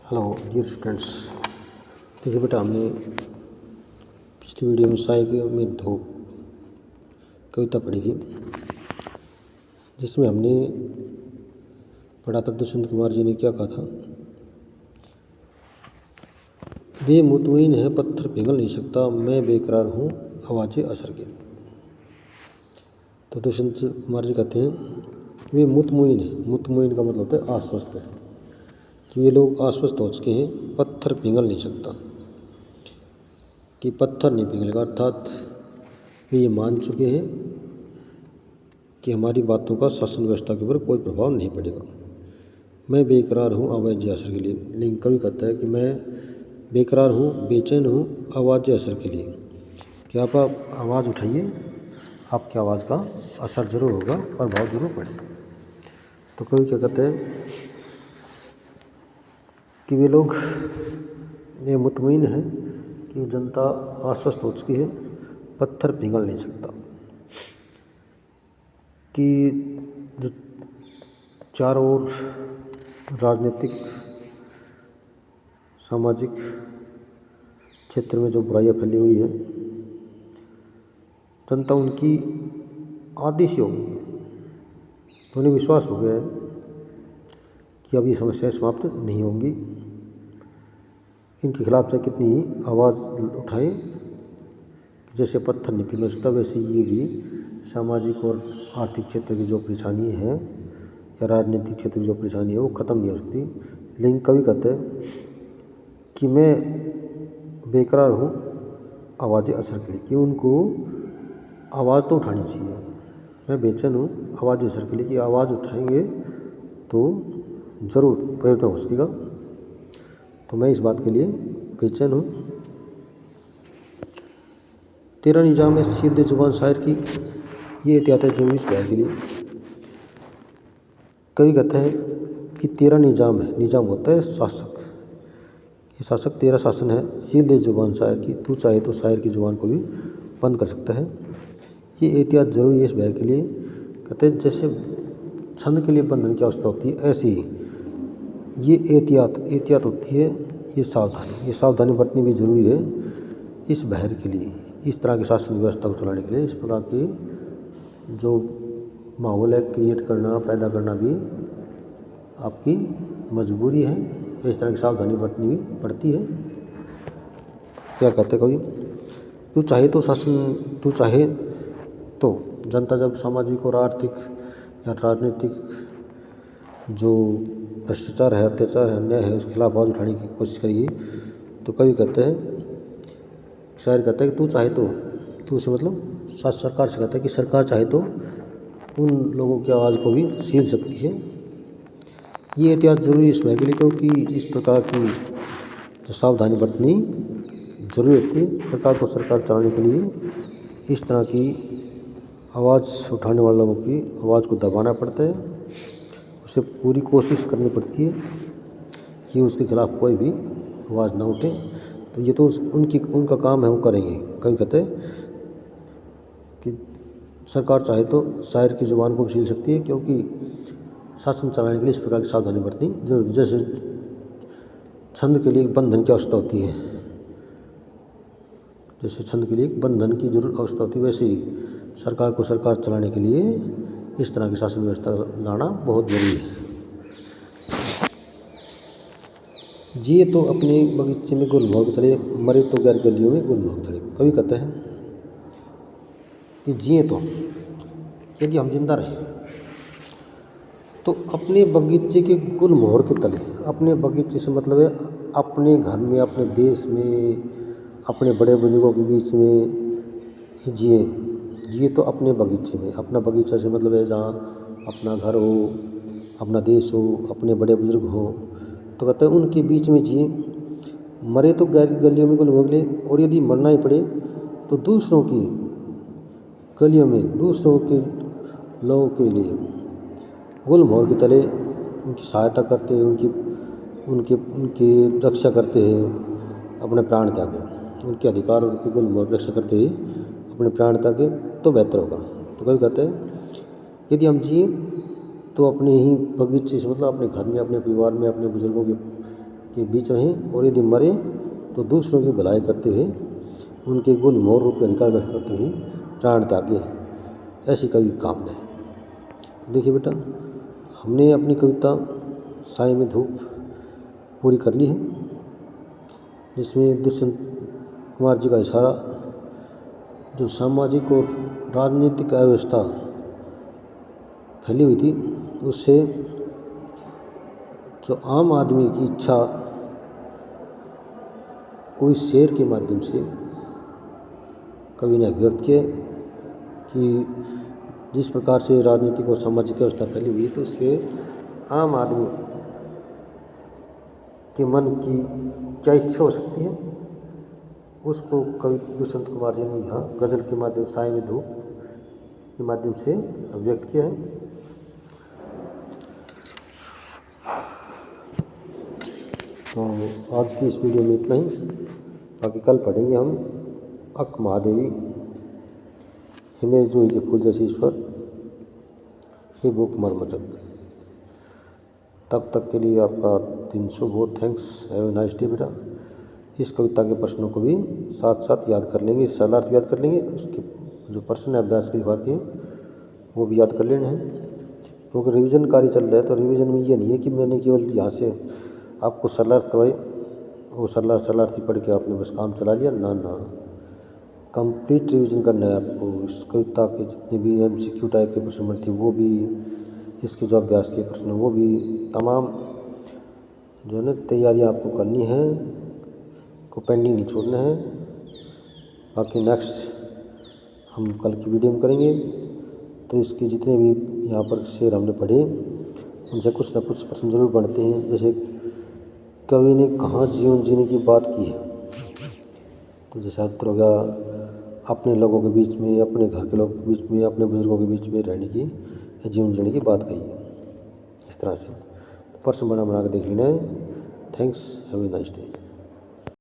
Hello dear students. देखिए बेटा, हमने पिछली वीडियो में साय में धूप कविता पढ़ी थी, जिसमें हमने पढ़ा था दुष्यंत कुमार जी ने क्या कहा था। वे मुतमईन है पत्थर पिघल नहीं सकता, मैं बेकरार हूँ आवाज़े असर के लिए। तो दुष्यंत कुमार जी कहते हैं वे मुतमईन है। मुतमईन का मतलब होता है आश्वस्त है, कि ये लोग आश्वस्त हो चुके हैं, पत्थर पिघल नहीं सकता, कि पत्थर नहीं पिघलेगा। अर्थात वे ये मान चुके हैं कि हमारी बातों का शासन व्यवस्था के ऊपर कोई प्रभाव नहीं पड़ेगा। मैं बेकरार हूँ आवाज़ असर के लिए। लेकिन कवि कहता है कि मैं बेकरार हूँ, बेचैन हूँ आवाज़ असर के लिए, कि आप आवाज़ उठाइए, आपकी आवाज़ का असर ज़रूर होगा, प्रभाव ज़रूर पड़ेगा। तो कवि क्या कहते हैं कि वे लोग ये मुतमईन है कि जनता आश्वस्त हो चुकी है, पत्थर पिघल नहीं सकता, कि जो चारों ओर राजनीतिक सामाजिक क्षेत्र में जो बुराइयां फैली हुई है, जनता उनकी आदी सी हो गई है। तो उन्हें विश्वास हो गया है कि अब ये समस्याएं समाप्त नहीं होंगी। इनके खिलाफ चाहे कितनी ही आवाज़ उठाएं, जैसे पत्थर नहीं पिघल सकता, वैसे ये भी सामाजिक और आर्थिक क्षेत्र की जो परेशानी है या राजनीतिक क्षेत्र की जो परेशानी है वो ख़त्म नहीं हो सकती। लेकिन कवि कहते हैं कि मैं बेकरार हूँ आवाज़ असर के लिए, कि उनको आवाज़ तो उठानी चाहिए। मैं बेचैन हूँ आवाज़ असर के लिए, कि आवाज़ उठाएंगे तो ज़रूर परिवर्तन हो सकेगा। तो मैं इस बात के लिए बेचैन हूँ। तेरा निजाम है सील दे जुबान शायर की, ये एहतियात है जरूरी इस बयान के लिए। कवि कहते हैं कि तेरा निजाम है, निजाम होता है शासक, ये शासक तेरा शासन है, सील दे जुबान शायर की, तू चाहे तो शायर की जुबान को भी बंद कर सकता है। ये एहतियात जरूरी है इस बयान के लिए। कहते हैं जैसे छंद के लिए बंधन की आवश्यकता होती है, ऐसे ही ये एहतियात होती है, ये सावधानी बरतनी भी ज़रूरी है इस बहर के लिए। इस तरह की शासन व्यवस्था को चलाने के लिए इस प्रकार के जो माहौल है क्रिएट करना, पैदा करना भी आपकी मजबूरी है। इस तरह की सावधानी बरतनी भी पड़ती है। क्या कहते कवि, तू चाहे तो जनता जब सामाजिक और आर्थिक या राजनीतिक जो भ्रष्टाचार है, अत्याचार है, अन्याय है, उसके खिलाफ आवाज़ उठाने की कोशिश करेगी, तो कवि कहते हैं, शायर कहता है कि तू चाहे तो, तू से मतलब सरकार से कहता है कि सरकार चाहे तो उन लोगों की आवाज़ को भी सील सकती है। ये एहतियात ज़रूरी इस के लिए, क्योंकि इस प्रकार की जो सावधानी बरतनी जरूरी होती है। सरकार को सरकार चलाने के लिए इस तरह की आवाज़ उठाने वाले लोगों की आवाज़ को दबाना पड़ता है, उसे पूरी कोशिश करनी पड़ती है कि उसके खिलाफ कोई भी आवाज़ ना उठे। तो ये तो उनका काम है, वो करेंगे। कभी कहते हैं कि सरकार चाहे तो शायर की ज़ुबान को भी छीन सकती है, क्योंकि शासन चलाने के लिए इस प्रकार की सावधानी बरतनी जरूरी है। जैसे छंद के लिए बंधन की आवश्यकता होती है, जैसे छंद के लिए बंधन की जरूर आवश्यकता होती है, वैसे ही सरकार को सरकार चलाने के लिए इस तरह की शासन व्यवस्था लाना बहुत जरूरी है। जिए तो अपने बगीचे में गुलमोहर के तले, मरे तो गैर गलियों में गुलमोहर के तले। कवि कहता है कि जिए तो, यदि हम जिंदा रहें तो अपने बगीचे के गुलमोहर के तले, अपने बगीचे से मतलब है अपने घर में, अपने देश में, अपने बड़े बुजुर्गों के बीच में ही जिए तो अपने बगीचे में। अपना बगीचा से मतलब है जहाँ अपना घर हो, अपना देश हो, अपने बड़े बुजुर्ग हो, तो कहते हैं उनके बीच में जिए। मरे तो गैर गलियों में गुलमोहर के लिए, और यदि मरना ही पड़े तो दूसरों की गलियों में, दूसरों के लोगों के लिए गुलमोहर के तले उनकी सहायता करते हैं, उनकी रक्षा करते हैं अपने प्राण त्यागे, उनके अधिकारों की गुलमोहर की रक्षा करते हुए अपने प्राण त्यागे तो बेहतर होगा। तो कभी कहते हैं यदि हम जिए तो अपने ही बगीचे से मतलब अपने घर में, अपने परिवार में, अपने बुजुर्गों के के बीच रहें और यदि मरे तो दूसरों की भलाई करते हुए उनके गुलमोहर रूप के अधिकार करते हुए प्राण त्यागे, ऐसी कवि की कामना है। देखिए बेटा, हमने अपनी कविता साए में धूप पूरी कर ली है, जिसमें दुष्यंत कुमार जी का इशारा जो सामाजिक और राजनीतिक अव्यवस्था फैली हुई थी उससे जो आम आदमी की इच्छा कोई शेर के माध्यम से कवि ने व्यक्त किया कि जिस प्रकार से राजनीतिक और सामाजिक व्यवस्था फैली हुई है तो उससे आम आदमी के मन की क्या इच्छा हो सकती है, उसको कवि दुष्यंत कुमार जी ने यहाँ गज़ल के माध्यम साए में धूप के माध्यम से व्यक्त किया है। तो आज की इस वीडियो में इतना ही, बाकी कल पढ़ेंगे हम अक महादेवी हे मेरे जो के फूल जैसे ईश्वर हे बुक मरमचक। तब तक के लिए आपका दिन शुभ हो। Thanks, have a nice day बेटा। इस कविता के प्रश्नों को भी साथ साथ याद कर लेंगे, सलाह भी याद कर लेंगे, उसके जो प्रश्न अभ्यास के विभाग के वो भी याद कर लेने हैं, क्योंकि रिवीजन कार्य चल रहा है। तो रिवीजन में ये नहीं है कि मैंने केवल यहाँ से आपको सलाह करवाई, वो सलाह थी पढ़ के आपने बस काम चला लिया, ना ना, कंप्लीट रिवीजन करना है आपको। इस कविता के जितने भी MCQ टाइप के प्रश्न थे वो भी, इसके जो अभ्यास के प्रश्न वो भी, तमाम जो है ना तैयारियाँ आपको करनी है, को पेंडिंग नहीं छोड़ना है। बाकी नेक्स्ट हम कल की वीडियो में करेंगे। तो इसके जितने भी यहाँ पर शेर हमने पढ़े उनसे कुछ ना कुछ प्रश्न जरूर बनते हैं। जैसे कवि ने कहाँ जीवन जीने की बात की है, तो जैसे उत्तर हो गया अपने लोगों के बीच में, अपने घर के लोगों के बीच में, अपने बुजुर्गों के बीच में रहने की या जीवन जीने की बात कही है। इस तरह से प्रश्न बना के देख लेना है। Thanks, have a nice day.